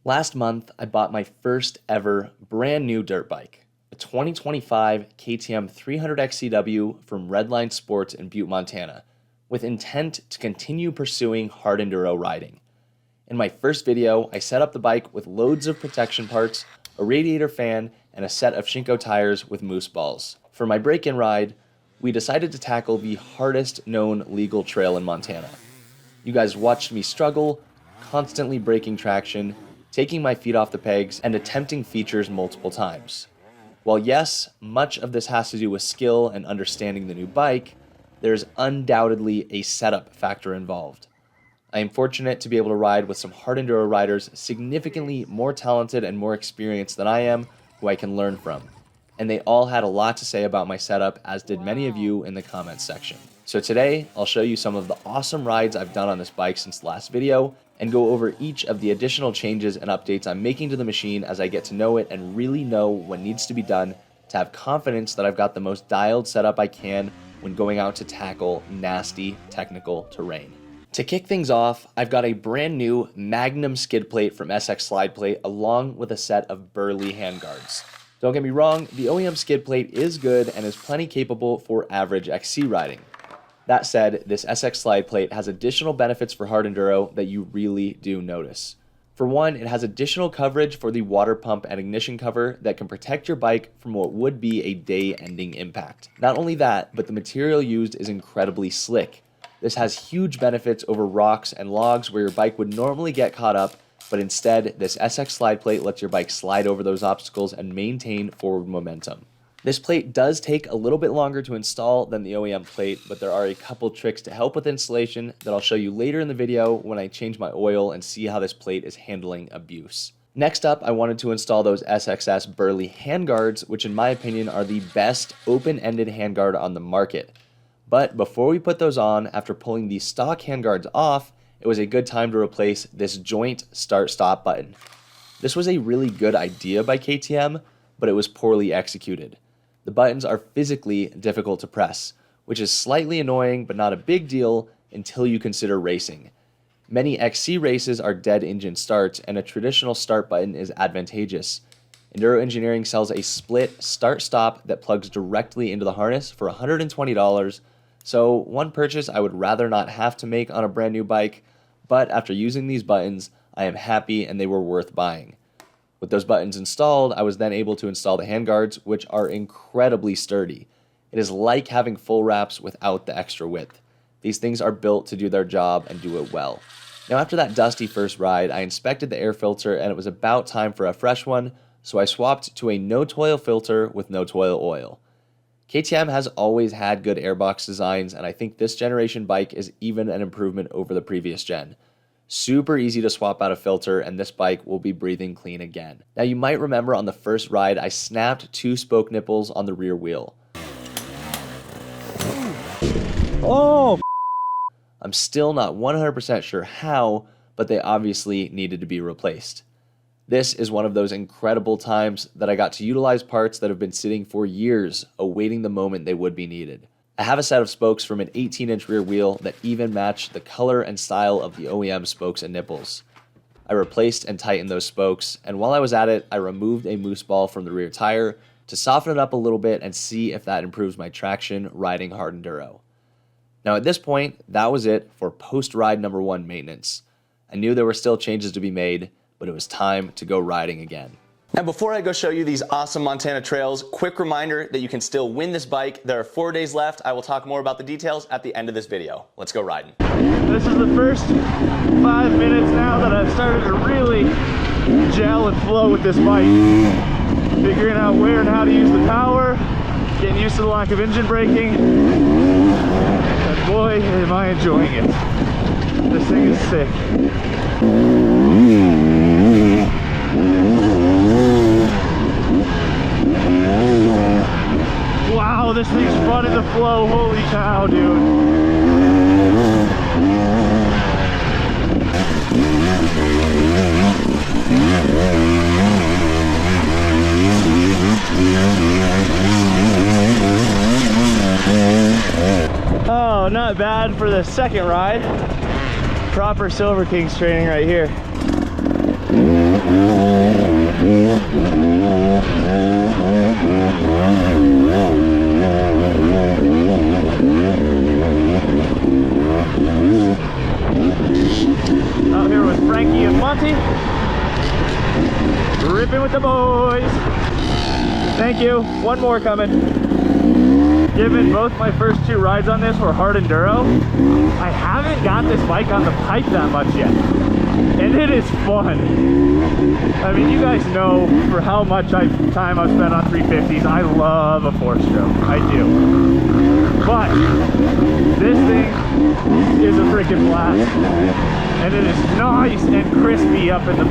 Last month, I bought my first ever brand new dirt bike, a 2025 KTM 300XCW from Redline Sports in Butte, Montana, with intent to continue pursuing hard enduro riding. In my first video, I set up the bike with loads of protection parts, a radiator fan, and a set of Shinko tires with Mousse balls. For my break-in ride, we decided to tackle the hardest known legal trail in Montana. You guys watched me struggle, constantly breaking traction, taking my feet off the pegs, and attempting features multiple times. While yes, much of this has to do with skill and understanding the new bike, there's undoubtedly a setup factor involved. I am fortunate to be able to ride with some hard enduro riders significantly more talented and more experienced than I am, who I can learn from. And they all had a lot to say about my setup, as did many of you in the comments section. So today, I'll show you some of the awesome rides I've done on this bike since the last video, and go over each of the additional changes and updates I'm making to the machine as I get to know it and really know what needs to be done to have confidence that I've got the most dialed setup I can when going out to tackle nasty technical terrain. To kick things off, I've got a brand new Magnum skid plate from SXSlideplate along with a set of Burley handguards. Don't get me wrong, the OEM skid plate is good and is plenty capable for average XC riding. That said, this SXSlideplate has additional benefits for hard enduro that you really do notice. For one, it has additional coverage for the water pump and ignition cover that can protect your bike from what would be a day-ending impact. Not only that, but the material used is incredibly slick. This has huge benefits over rocks and logs where your bike would normally get caught up, but instead, this SXSlideplate lets your bike slide over those obstacles and maintain forward momentum. This plate does take a little bit longer to install than the OEM plate, but there are a couple tricks to help with installation that I'll show you later in the video when I change my oil and see how this plate is handling abuse. Next up, I wanted to install those SXS Burley handguards, which in my opinion are the best open-ended handguard on the market. But before we put those on, after pulling the stock handguards off, it was a good time to replace this joint start-stop button. This was a really good idea by KTM, but it was poorly executed. The buttons are physically difficult to press, which is slightly annoying but not a big deal until you consider racing. Many XC races are dead engine starts, and a traditional start button is advantageous. Enduro Engineering sells a split start-stop that plugs directly into the harness for $120, so one purchase I would rather not have to make on a brand new bike, but after using these buttons, I am happy and they were worth buying. With those buttons installed, I was then able to install the handguards, which are incredibly sturdy. It is like having full wraps without the extra width. These things are built to do their job and do it well. Now after that dusty first ride, I inspected the air filter and it was about time for a fresh one, so I swapped to a no-toil filter with no-toil oil. KTM has always had good airbox designs, and I think this generation bike is even an improvement over the previous gen. Super easy to swap out a filter, and this bike will be breathing clean again. Now you might remember on the first ride I snapped 2 spoke nipples on the rear wheel. Oh! I'm still not 100% sure how, but they obviously needed to be replaced. This is one of those incredible times that I got to utilize parts that have been sitting for years, awaiting the moment they would be needed. I have a set of spokes from an 18-inch rear wheel that even match the color and style of the OEM spokes and nipples. I replaced and tightened those spokes, and while I was at it, I removed a Mousse ball from the rear tire to soften it up a little bit and see if that improves my traction riding hard enduro. Now at this point, that was it for post-ride number 1 maintenance. I knew there were still changes to be made, but it was time to go riding again. Now before I go show you these awesome Montana trails, quick reminder that you can still win this bike. There are 4 days left. I will talk more about the details at the end of this video. Let's go riding. This is the first 5 minutes now that I've started to really gel and flow with this bike. Figuring out where and how to use the power, getting used to the lack of engine braking, and boy am I enjoying it. This thing is sick. Wow, this thing's fun in the flow. Holy cow, dude. Oh, not bad for the second ride. Proper Silver Kings training right here. Ripping with the boys. Thank you. One more coming. Given both my first 2 rides on this were hard enduro, I haven't got this bike on the pipe that much yet. And it is fun. I mean, you guys know for how much time I've spent on 350s, I love a 4-stroke. I do. But this thing is a freaking blast. And it is nice and crispy up in the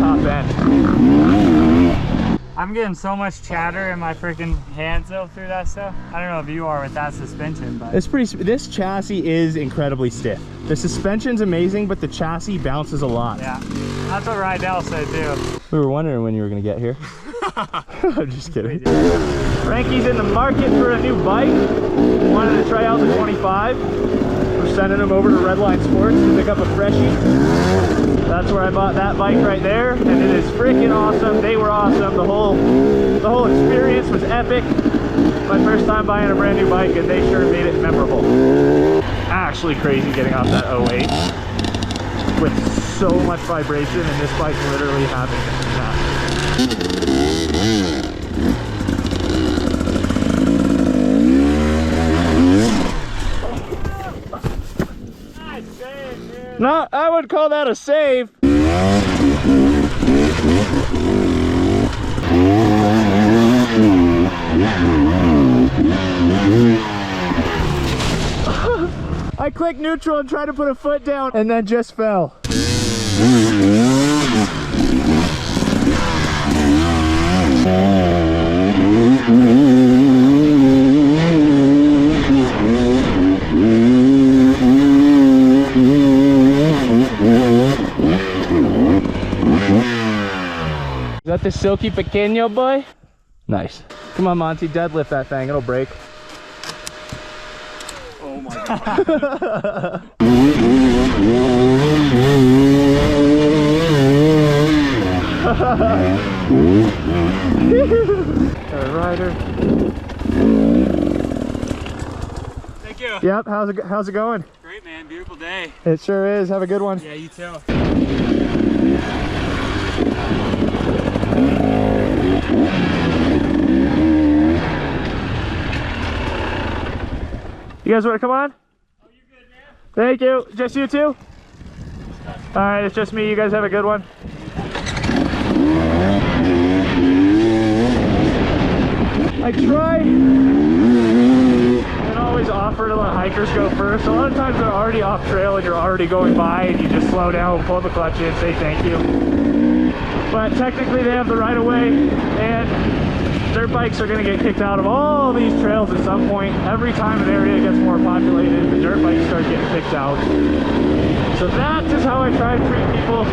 top end. I'm getting so much chatter in my freaking hands though through that stuff. I don't know if you are with that suspension, but it's pretty. This chassis is incredibly stiff. The suspension's amazing, but the chassis bounces a lot. Yeah, that's what Rydell said too. We were wondering when you were gonna get here. I'm just kidding. Frankie's in the market for a new bike. Wanted to try out the 25. We're sending him over to Redline Sports to pick up a freshie. That's where I bought that bike right there, and it is freaking awesome. They were awesome. The whole experience was epic. My first time buying a brand new bike, and they sure made it memorable. Actually crazy getting off that 08 with so much vibration, and this bike literally having that. No, I would call that a save. I clicked neutral and tried to put a foot down and then just fell. Is that the Silky Pequeño boy? Nice. Come on, Monty, deadlift that thing. It'll break. Oh my god. Rider. Thank you. Yep, how's it going? Great, man. Beautiful day. It sure is. Have a good one. Yeah, you too. You guys want to come on? Oh, you're good, man. Thank you. Just you two? Alright, it's just me. You guys have a good one. I try and always offer to let hikers go first. A lot of times they're already off trail and you're already going by and you just slow down, pull the clutch in, say thank you. But technically they have the right of way, and dirt bikes are going to get kicked out of all these trails at some point. Every time an area gets more populated, the dirt bikes start getting kicked out. So that is how I try to treat people,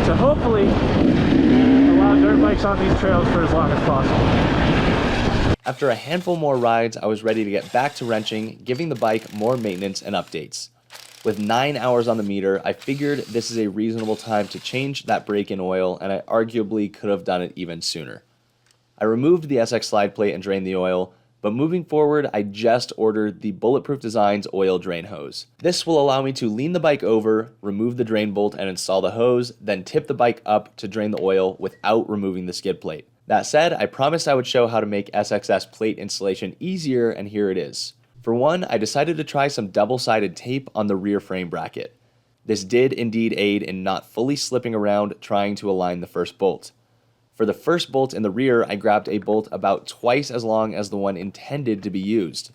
to hopefully allow dirt bikes on these trails for as long as possible. After a handful more rides, I was ready to get back to wrenching, giving the bike more maintenance and updates. With 9 hours on the meter, I figured this is a reasonable time to change that break-in oil, and I arguably could have done it even sooner. I removed the SXSlideplate and drained the oil, but moving forward, I just ordered the Bulletproof Designs oil drain hose. This will allow me to lean the bike over, remove the drain bolt and install the hose, then tip the bike up to drain the oil without removing the skid plate. That said, I promised I would show how to make SXS plate installation easier, and here it is. For one, I decided to try some double-sided tape on the rear frame bracket. This did indeed aid in not fully slipping around trying to align the first bolt. For the first bolt in the rear, I grabbed a bolt about twice as long as the one intended to be used.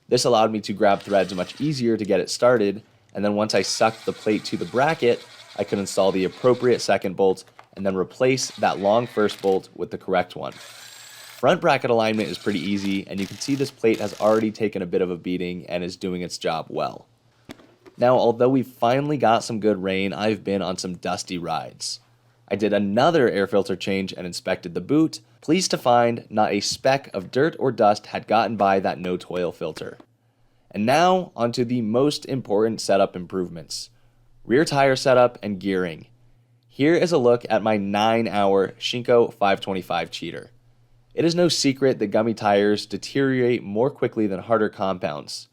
This allowed me to grab threads much easier to get it started, and then once I sucked the plate to the bracket, I could install the appropriate second bolt and then replace that long first bolt with the correct one. Front bracket alignment is pretty easy, and you can see this plate has already taken a bit of a beating and is doing its job well. Now, although we finally got some good rain, I've been on some dusty rides. I did another air filter change and inspected the boot, pleased to find not a speck of dirt or dust had gotten by that no-toil filter. And now, onto the most important setup improvements: rear tire setup and gearing. Here is a look at my 9-hour Shinko 525 cheater. It is no secret that gummy tires deteriorate more quickly than harder compounds.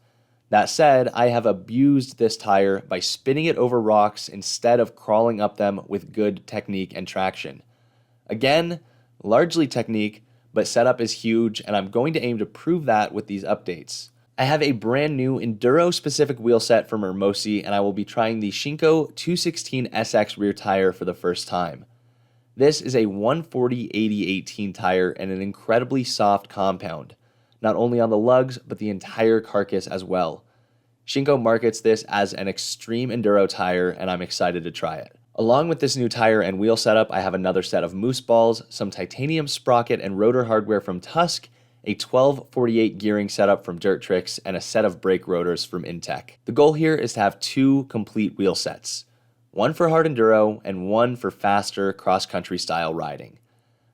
That said, I have abused this tire by spinning it over rocks instead of crawling up them with good technique and traction. Again, largely technique, but setup is huge, and I'm going to aim to prove that with these updates. I have a brand new Enduro-specific wheel set from Mousse, and I will be trying the Shinko 216 SX rear tire for the first time. This is a 140/80/18 tire and an incredibly soft compound, not only on the lugs, but the entire carcass as well. Shinko markets this as an extreme enduro tire, and I'm excited to try it. Along with this new tire and wheel setup, I have another set of Mousse balls, some titanium sprocket and rotor hardware from Tusk, a 12/48 gearing setup from Dirt Tricks, and a set of brake rotors from Intech. The goal here is to have 2 complete wheel sets, one for hard enduro and one for faster cross-country style riding.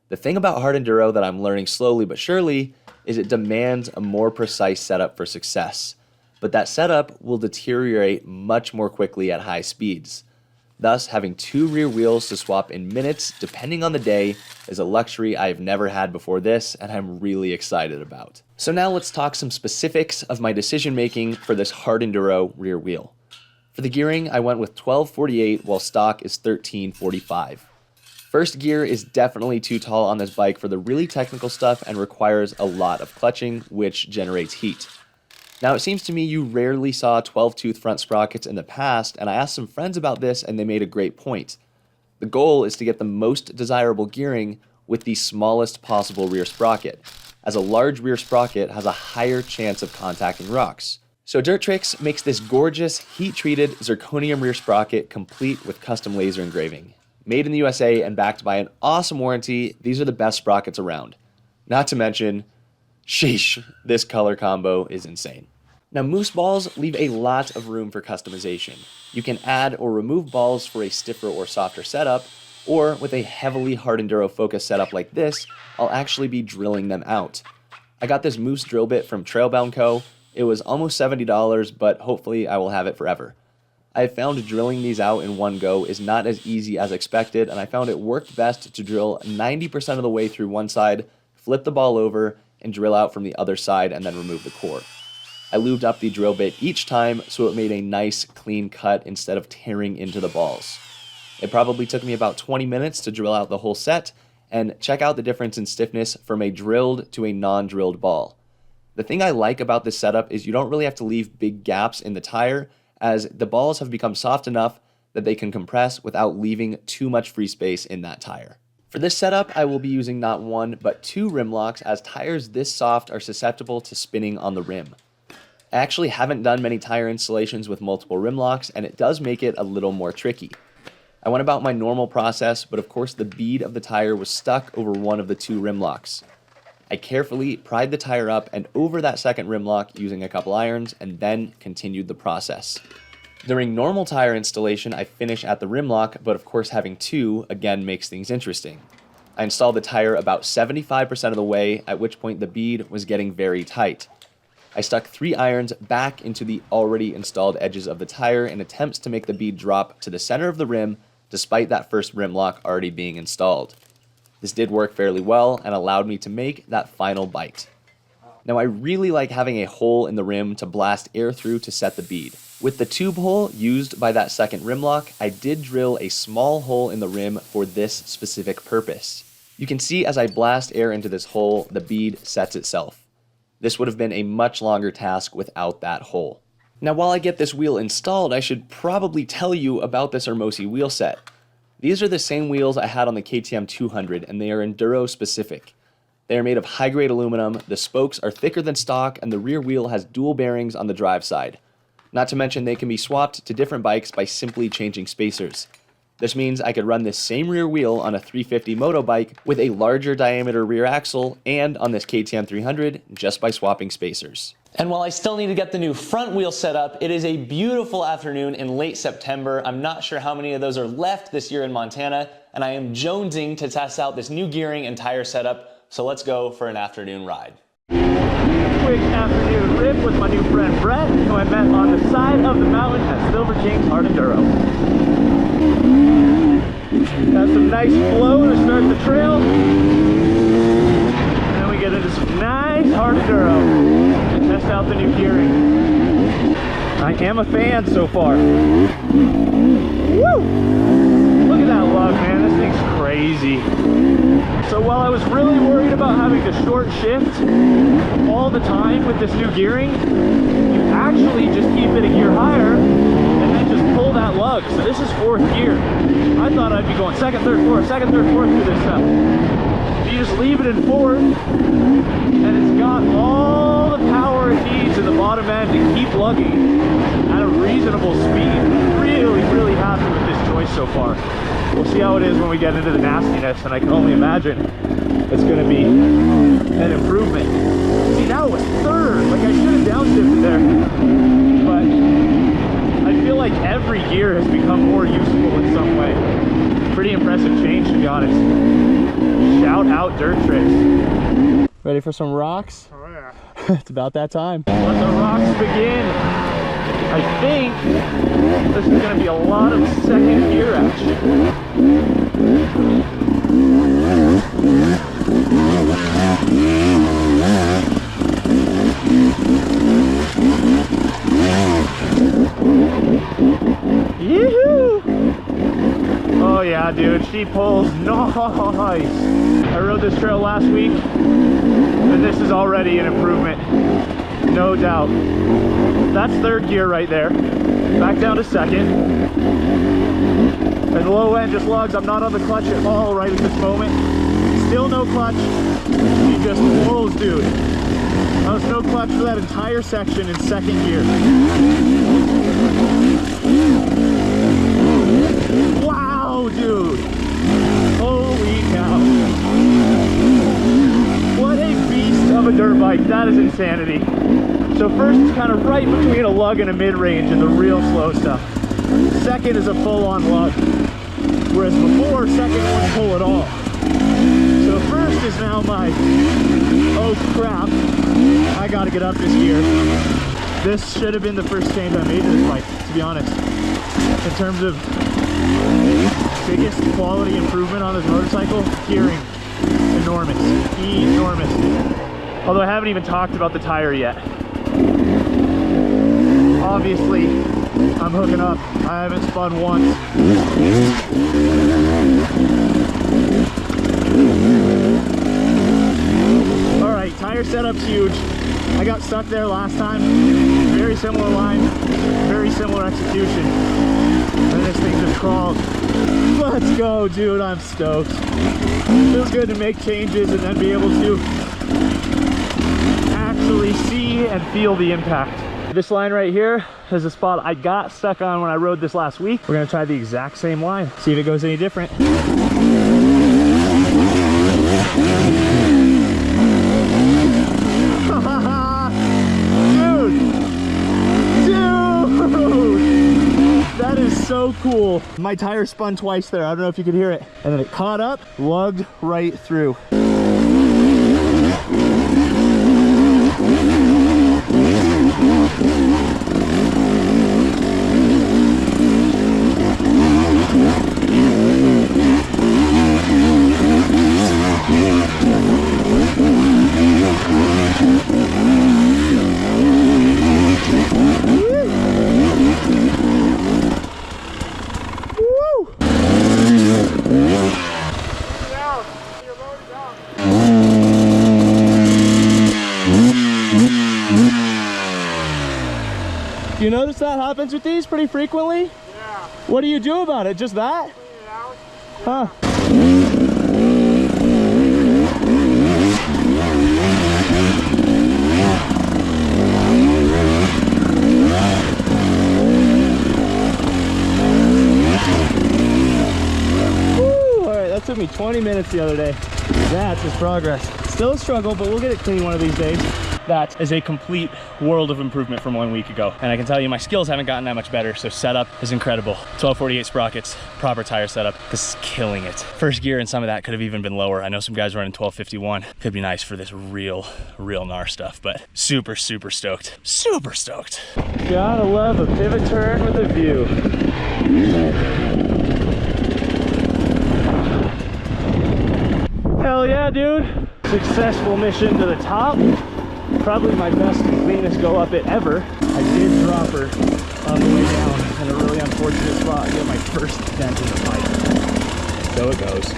The thing about hard enduro that I'm learning slowly but surely is it demands a more precise setup for success, but that setup will deteriorate much more quickly at high speeds. Thus, having 2 rear wheels to swap in minutes, depending on the day, is a luxury I've never had before this, and I'm really excited about. So now let's talk some specifics of my decision making for this hard enduro rear wheel. For the gearing, I went with 12/48 while stock is 13/45. First gear is definitely too tall on this bike for the really technical stuff and requires a lot of clutching, which generates heat. Now, it seems to me you rarely saw 12-tooth front sprockets in the past, and I asked some friends about this and they made a great point. The goal is to get the most desirable gearing with the smallest possible rear sprocket, as a large rear sprocket has a higher chance of contacting rocks. So Dirt Tricks makes this gorgeous, heat-treated zirconium rear sprocket complete with custom laser engraving. Made in the USA and backed by an awesome warranty, these are the best sprockets around. Not to mention, sheesh, this color combo is insane. Now, Mousse balls leave a lot of room for customization. You can add or remove balls for a stiffer or softer setup, or with a heavily hard enduro focused setup like this, I'll actually be drilling them out. I got this Mousse drill bit from Trailbound Co. It was almost $70, but hopefully I will have it forever. I have found drilling these out in one go is not as easy as expected, and I found it worked best to drill 90% of the way through one side, flip the ball over, and drill out from the other side and then remove the core. I lubed up the drill bit each time so it made a nice clean cut instead of tearing into the balls. It probably took me about 20 minutes to drill out the whole set, and check out the difference in stiffness from a drilled to a non-drilled ball. The thing I like about this setup is you don't really have to leave big gaps in the tire, as the balls have become soft enough that they can compress without leaving too much free space in that tire. For this setup, I will be using not 1, but 2 rim locks, as tires this soft are susceptible to spinning on the rim. I actually haven't done many tire installations with multiple rim locks, and it does make it a little more tricky. I went about my normal process, but of course the bead of the tire was stuck over one of the 2 rim locks. I carefully pried the tire up and over that second rim lock using a couple irons, and then continued the process. During normal tire installation, I finish at the rim lock, but of course having 2 again makes things interesting. I installed the tire about 75% of the way, at which point the bead was getting very tight. I stuck 3 irons back into the already installed edges of the tire in attempts to make the bead drop to the center of the rim, despite that first rim lock already being installed. This did work fairly well and allowed me to make that final bite. Now, I really like having a hole in the rim to blast air through to set the bead. With the tube hole used by that second rim lock, I did drill a small hole in the rim for this specific purpose. You can see as I blast air into this hole, the bead sets itself. This would have been a much longer task without that hole. Now, while I get this wheel installed, I should probably tell you about this Mousse wheel set. These are the same wheels I had on the KTM 200, and they are enduro specific. They are made of high-grade aluminum, the spokes are thicker than stock, and the rear wheel has dual bearings on the drive side. Not to mention they can be swapped to different bikes by simply changing spacers. This means I could run this same rear wheel on a 350 moto bike with a larger diameter rear axle, and on this KTM 300 just by swapping spacers. And while I still need to get the new front wheel set up, it is a beautiful afternoon in late September. I'm not sure how many of those are left this year in Montana, and I am jonesing to test out this new gearing and tire setup, so let's go for an afternoon ride. Quick afternoon rip with my new friend Brett, who I met on the side of the mountain at Silver King's Hard Enduro. Got some nice flow to start the trail, and then we get into some nice Hard Enduro and test out the new gearing. I am a fan so far. Woo! Look at that lug, man. This thing's crazy. was really worried about having to short shift all the time with this new gearing, you actually just keep it a gear higher and then just pull that lug. So this is 4th gear. I thought I'd be going 2nd, 3rd, 4th, 2nd, 3rd, 4th through this stuff. You just leave it in 4th, and it's got all the power it needs in the bottom end to keep lugging at a reasonable speed. Really, really happy with this choice so far. We'll see how it is when we get into the nastiness, and I can only imagine it's going to be an improvement. See, now it was 3rd. Like, I should have downshifted there, but I feel like every gear has become more useful in some way. Pretty impressive change, to be honest. Shout out Dirt Tricks. Ready for some rocks? Oh yeah. It's about that time. Let the rocks begin. I think this is going to be a lot of 2nd gear action. Yoo-hoo! Oh yeah, dude, she pulls nice. I rode this trail last week, and this is already an improvement, no doubt. That's 3rd gear right there. Back down to 2nd. And the low end just lugs. I'm not on the clutch at all right at this moment. Still no clutch. He just pulls, dude. That was no clutch for that entire section in 2nd gear. Wow, dude. Holy cow. What a beast of a dirt bike. That is insanity. So first it's kind of right between a lug and a mid-range and the real slow stuff. 2nd is a full-on lug. Whereas before, 2nd wouldn't pull at all. So first is now my, oh crap, I gotta get up this gear. This should have been the first change I made to this bike, to be honest. In terms of biggest quality improvement on this motorcycle, gearing, enormous, enormous. Although I haven't even talked about the tire yet. Obviously, I'm hooking up. I haven't spun once. All right, tire setup's huge. I got stuck there last time. Very similar line, very similar execution. And this thing just crawled. Let's go, dude. I'm stoked. Feels good to make changes and then be able to actually see and feel the impact. This line right here is a spot I got stuck on when I rode this last week. We're gonna try the exact same line, see if it goes any different. Dude! That is so cool. My tire spun twice there. I don't know if you could hear it. And then it caught up, lugged right through. You notice that happens with these pretty frequently? Yeah. What do you do about it? Just that? Huh. Woo! Alright, that took me 20 minutes the other day. That's just progress. Still a struggle, but we'll get it clean one of these days. That is a complete world of improvement from 1 week ago. And I can tell you my skills haven't gotten that much better, so setup is incredible. 1248 sprockets, proper tire setup. This is killing it. First gear and some of that could have even been lower. I know some guys running 1251. Could be nice for this real gnar stuff, but super, super stoked. Super stoked. Gotta love a pivot turn with a view. Hell yeah, dude. Successful mission to the top. Probably my best and cleanest go up it ever. I did drop her on the way down in a really unfortunate spot. I get my first dent in the pipe. So it goes.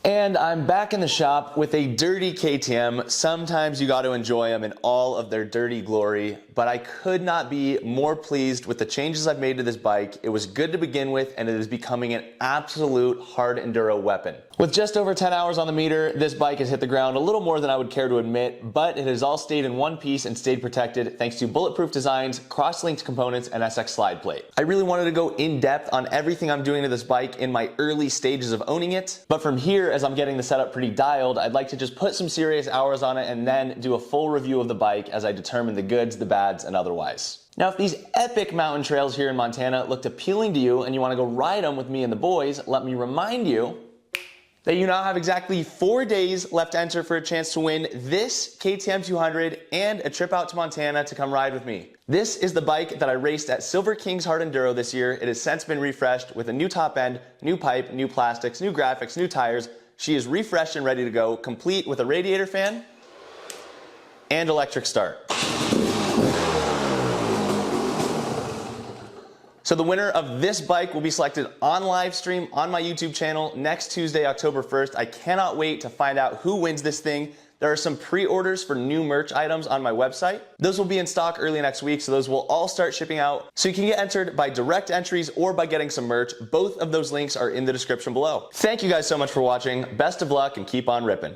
And I'm back in the shop with a dirty KTM. Sometimes you got to enjoy them in all of their dirty glory, but I could not be more pleased with the changes I've made to this bike. It was good to begin with, and it is becoming an absolute hard enduro weapon. With just over 10 hours on the meter, this bike has hit the ground a little more than I would care to admit, but it has all stayed in one piece and stayed protected thanks to bulletproof designs, cross-linked components, and SXSlideplate. I really wanted to go in depth on everything I'm doing to this bike in my early stages of owning it, but from here, as I'm getting the setup pretty dialed, I'd like to just put some serious hours on it and then do a full review of the bike as I determine the goods, the bads, and otherwise. Now, if these epic mountain trails here in Montana looked appealing to you and you want to go ride them with me and the boys, let me remind you that you now have exactly 4 days left to enter for a chance to win this KTM 200 and a trip out to Montana to come ride with me. This is the bike that I raced at Silver Kings Hard Enduro this year. It has since been refreshed with a new top end, new pipe, new plastics, new graphics, new tires. She is refreshed and ready to go, complete with a radiator fan and electric start. So the winner of this bike will be selected on live stream on my YouTube channel next Tuesday, October 1st. I cannot wait to find out who wins this thing. There are some pre-orders for new merch items on my website. Those will be in stock early next week, so those will all start shipping out. So you can get entered by direct entries or by getting some merch. Both of those links are in the description below. Thank you guys so much for watching. Best of luck and keep on ripping.